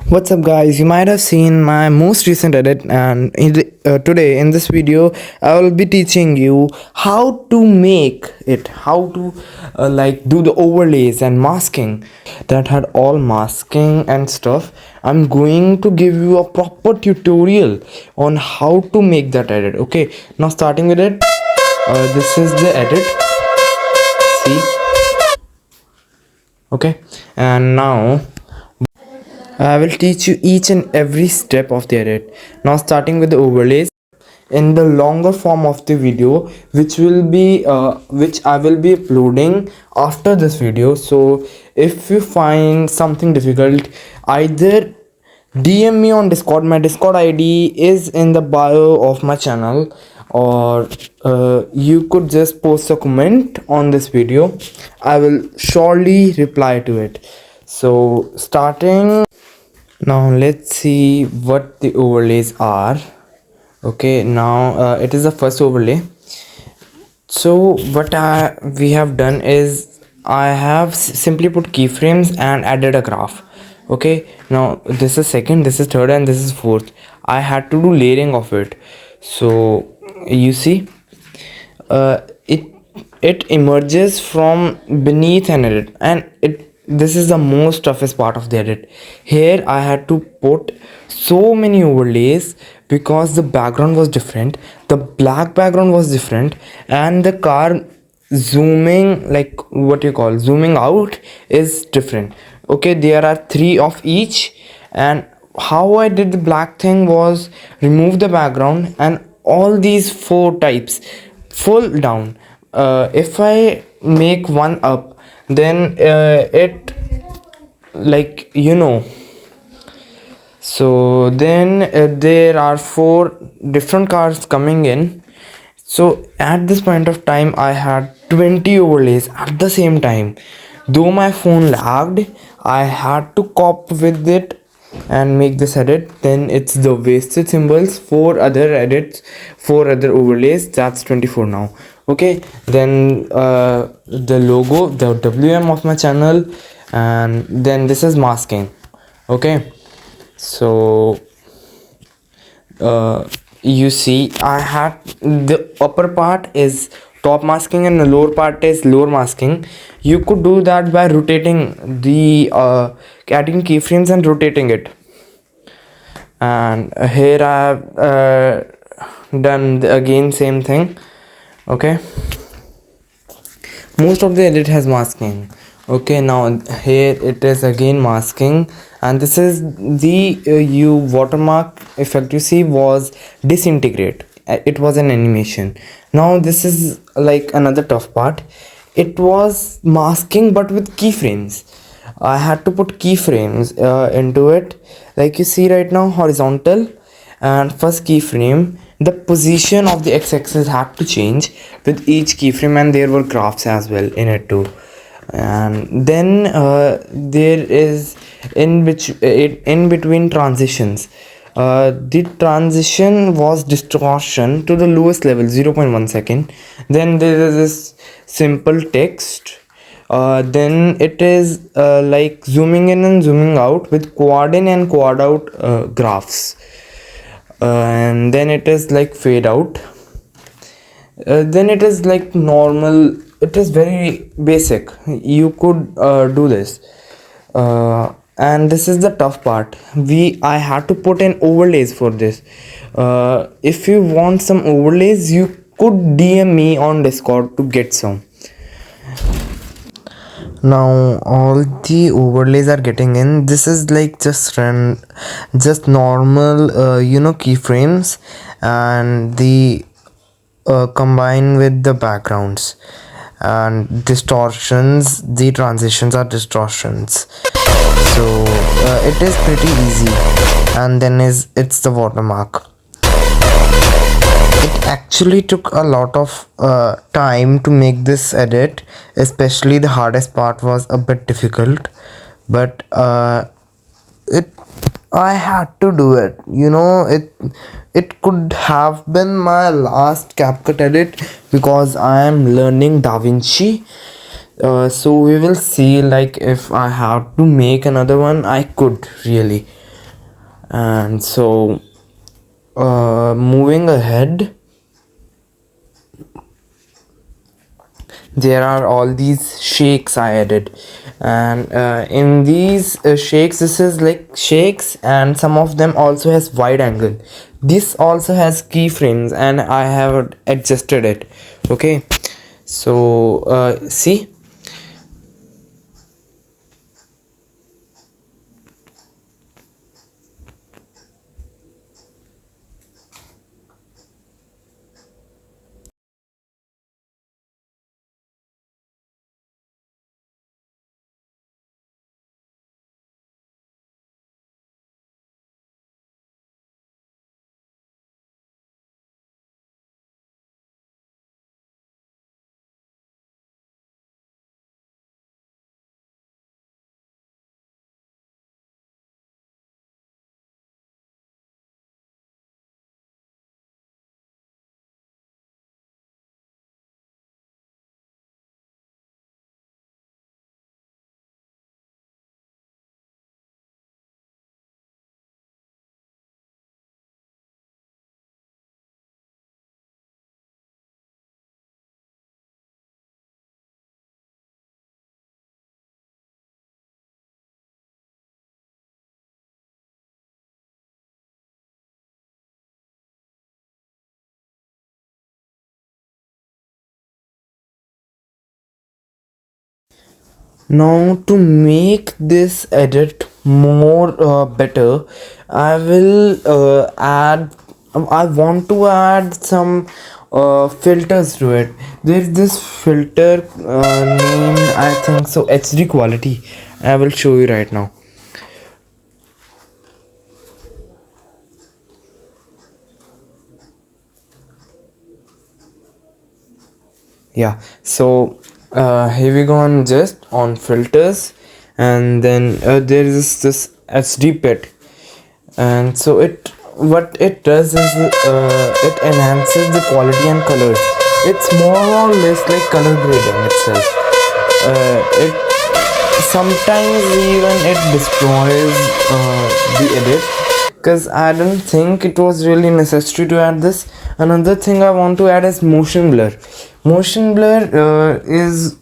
What's up, guys? You might have seen my most recent edit, and today in this video, I will be teaching you how to make it, how to do the overlays and masking that had all masking and stuff. I'm going to give you a proper tutorial on how to make that edit. Okay, now starting with it, this is the edit. See, okay, and now I will teach you each and every step of the edit. Now starting with the overlays in the longer form of the video, which I will be uploading after this video. So if you find something difficult, either DM me on Discord. My Discord ID is in the bio of my channel, or you could just post a comment on this video. I will surely reply to it. So starting now, let's see what the overlays are. Okay, now it is the first overlay. So what we have done is I have simply put keyframes and added a graph. Okay, now this is second, this is third, and this is fourth. I had to do layering of it. So you see, uh, it it emerges from beneath an edit, and this is the most toughest part of the edit. Here I had to put so many overlays because the background was different, the black background was different, and the car zooming, like what you call zooming out, is different. Okay, there are three of each, and how I did the black thing was remove the background and all these four types full down. If I make one up, then it, like, so then there are four different cars coming in. So at this point of time I had 20 overlays at the same time. Though my phone lagged, I had to cop with it and make this edit. Then it's the wasted symbols, four other edits, four other overlays, that's 24 now. Okay, then the logo, the WM of my channel, and then this is masking. Okay, so you see, I had the upper part is top masking and the lower part is lower masking. You could do that by rotating the adding keyframes and rotating it. And here I have done again same thing. Okay, most of the edit has masking. Okay, now here it is again masking, and this is the you watermark effect you see was disintegrate. It was an animation. Now this is like another tough part. It was masking but with keyframes. I had to put keyframes into it, like you see right now, horizontal. And first keyframe, the position of the x-axis had to change with each keyframe, and there were graphs as well in it too. And then there is in between transitions, the transition was distortion to the lowest level, 0.1 second. Then there is this simple text. Then it is like zooming in and zooming out with quad in and quad out graphs. And then it is like fade out. Then it is like normal. It is very basic. You could do this. And this is the tough part. I had to put in overlays for this. If you want some overlays, you could DM me on Discord to get some. Now all the overlays are getting in. This is like just normal keyframes, and the combine with the backgrounds and distortions. The transitions are distortions. So it is pretty easy. And then it's the watermark. It actually took a lot of time to make this edit, especially the hardest part was a bit difficult, but I had to do it. It could have been my last Capcut edit because I am learning DaVinci. So we will see, like, if I have to make another one, I could really. And so moving ahead, there are all these shakes I added, and in these shakes, this is like shakes, and some of them also has wide angle. This also has keyframes, and I have adjusted it. Okay, so see. Now to make this edit more better, I will add I want to add some filters to it. There's this filter named, I think so, HD quality. I will show you right now. Yeah, so here we go on just on filters, and then there is this HD pit, and so it what it does is it enhances the quality and colors. It's more or less like color grading itself. It sometimes even it destroys the edit, because I don't think it was really necessary to add this. Another thing I want to add is motion blur. Motion blur is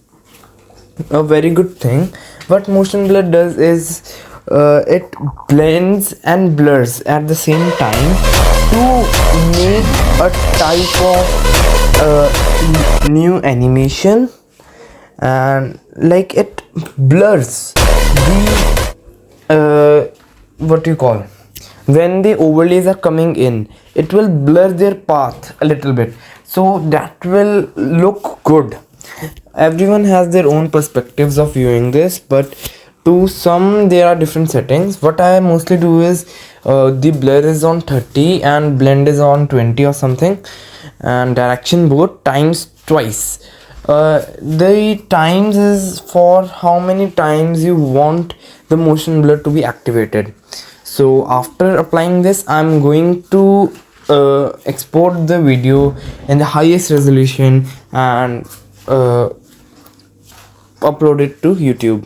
a very good thing. What motion blur does is it blends and blurs at the same time to make a type of new animation, and like it blurs the what you call, when the overlays are coming in, it will blur their path a little bit, so that will look good. Everyone has their own perspectives of viewing this, but to some there are different settings. What I mostly do is the blur is on 30 and blend is on 20 or something, and direction both times twice. The times is for how many times you want the motion blur to be activated. So after applying this, I'm going to export the video in the highest resolution and upload it to YouTube.